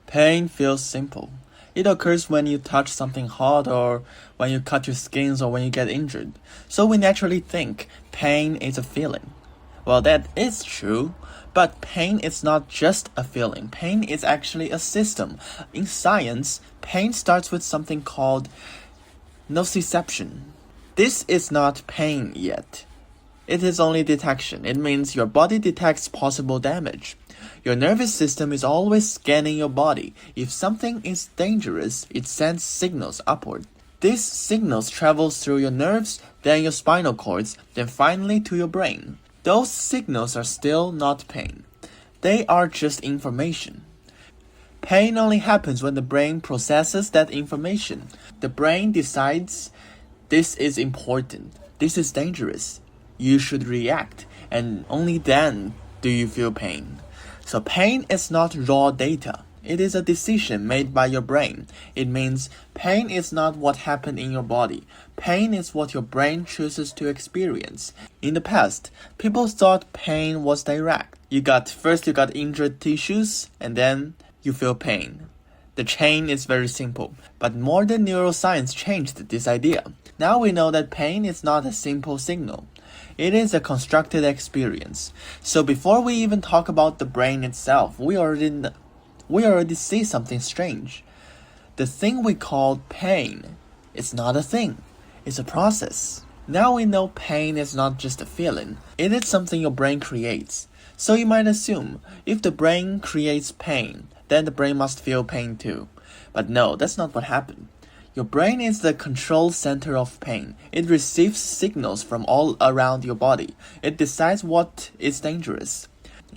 Pain feels simple. It occurs when you touch something hot or when you cut your skin or when you get injured. So we naturally think pain is a feeling. Well, that is true, but pain is not just a feeling. Pain is actually a system. In science, pain starts with something called nociception. This is not pain yet. It is only detection. It means your body detects possible damage. Your nervous system is always scanning your body. If something is dangerous, it sends signals upward. These signals travel through your nerves, then your spinal cords, then finally to your brain. Those signals are still not pain. They are just information. Pain only happens when the brain processes that information. The brain decides this is important, this is dangerous, you should react, and only then do you feel pain. So pain is not raw data. It is a decision made by your brain. It means pain is not what happened in your body. Pain is what your brain chooses to experience. In the past, people thought pain was direct. First you got injured tissues, and then you feel pain. The chain is very simple, but modern neuroscience changed this idea. Now we know that pain is not a simple signal. It is a constructed experience. So before we even talk about the brain itself, we already see something strange. The thing we call pain is not a thing. It's a process. Now we know pain is not just a feeling. It is something your brain creates. So you might assume, if the brain creates pain, then the brain must feel pain too. But no, that's not what happened. Your brain is the control center of pain. It receives signals from all around your body. It decides what is dangerous.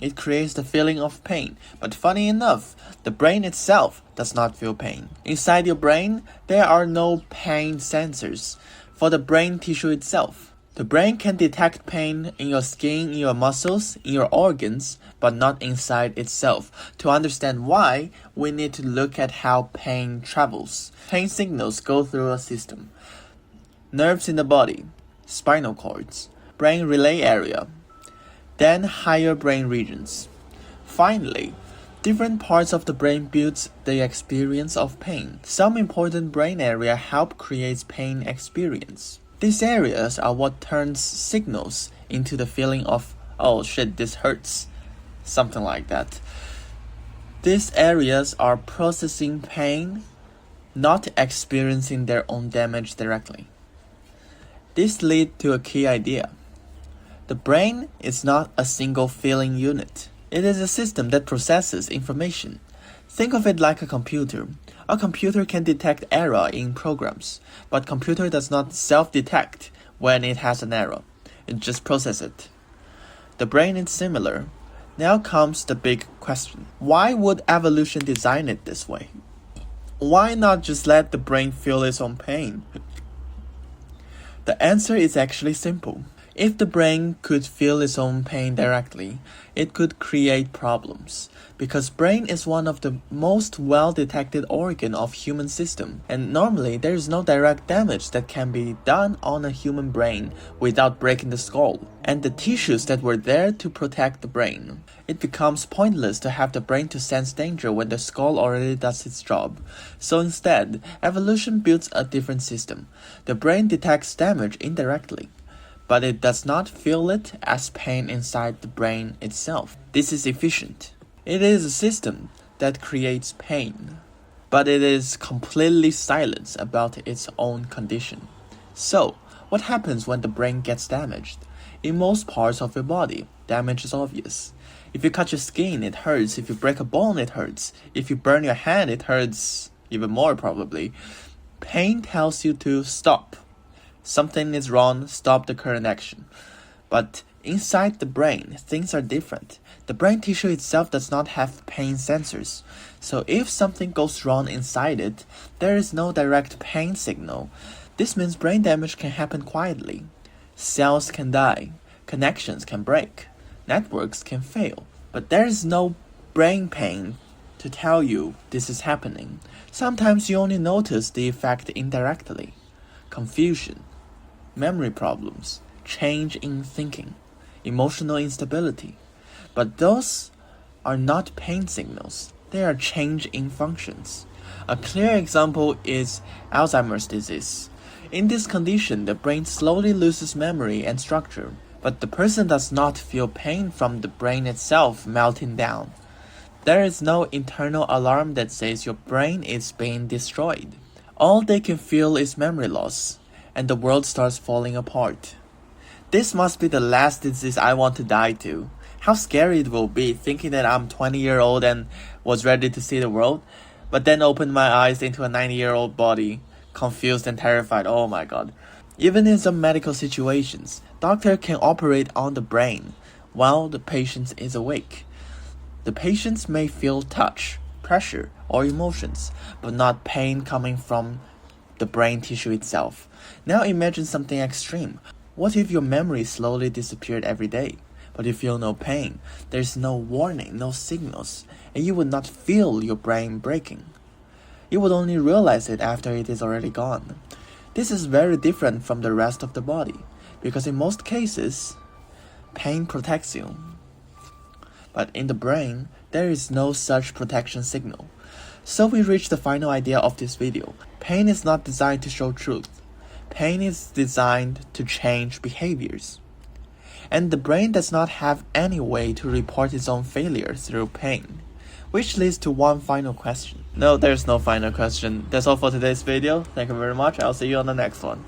It creates the feeling of pain. But funny enough, the brain itself does not feel pain. Inside your brain, there are no pain sensors for the brain tissue itself. The brain can detect pain in your skin, in your muscles, in your organs, but not inside itself. To understand why, we need to look at how pain travels. Pain signals go through a system. Nerves in the body, spinal cords, brain relay area, then higher brain regions. Finally, different parts of the brain builds the experience of pain. Some important brain area help create pain experience. These areas are what turns signals into the feeling of, oh shit, this hurts. Something like that. These areas are processing pain, not experiencing their own damage directly. This leads to a key idea. The brain is not a single feeling unit. It is a system that processes information. Think of it like a computer. A computer can detect error in programs, but computer does not self-detect when it has an error. It just processes it. The brain is similar. Now comes the big question. Why would evolution design it this way? Why not just let the brain feel its own pain? The answer is actually simple. If the brain could feel its own pain directly, it could create problems. Because brain is one of the most well-detected organ of human system, and normally there is no direct damage that can be done on a human brain without breaking the skull, and the tissues that were there to protect the brain. It becomes pointless to have the brain to sense danger when the skull already does its job. So instead, evolution builds a different system. The brain detects damage indirectly, but it does not feel it as pain inside the brain itself. This is efficient. It is a system that creates pain, but it is completely silent about its own condition. So, what happens when the brain gets damaged? In most parts of your body, damage is obvious. If you cut your skin, it hurts. If you break a bone, it hurts. If you burn your hand, it hurts even more probably. Pain tells you to stop. Something is wrong, stop the current action. But inside the brain, things are different. The brain tissue itself does not have pain sensors. So if something goes wrong inside it, there is no direct pain signal. This means brain damage can happen quietly. Cells can die. Connections can break. Networks can fail. But there is no brain pain to tell you this is happening. Sometimes you only notice the effect indirectly. Confusion, memory problems, change in thinking, emotional instability. But those are not pain signals. They are change in functions. A clear example is Alzheimer's disease. In this condition, the brain slowly loses memory and structure, but the person does not feel pain from the brain itself melting down. There is no internal alarm that says your brain is being destroyed. All they can feel is memory loss, and the world starts falling apart. This must be the last disease I want to die to. How scary it will be thinking that I'm 20-year-old and was ready to see the world, but then opened my eyes into a 90-year-old body, confused and terrified. Oh my god. Even in some medical situations, doctor can operate on the brain while the patient is awake. The patients may feel touch, pressure, or emotions, but not pain coming from the brain tissue itself. Now imagine something extreme. What if your memory slowly disappeared every day, but you feel no pain? There's no warning, no signals, and you would not feel your brain breaking. You would only realize it after it is already gone. This is very different from the rest of the body, because in most cases, pain protects you. But in the brain, there is no such protection signal. So we reach the final idea of this video. Pain is not designed to show truth. Pain is designed to change behaviors. And the brain does not have any way to report its own failure through pain. Which leads to one final question. No, there's no final question. That's all for today's video. Thank you very much. I'll see you on the next one.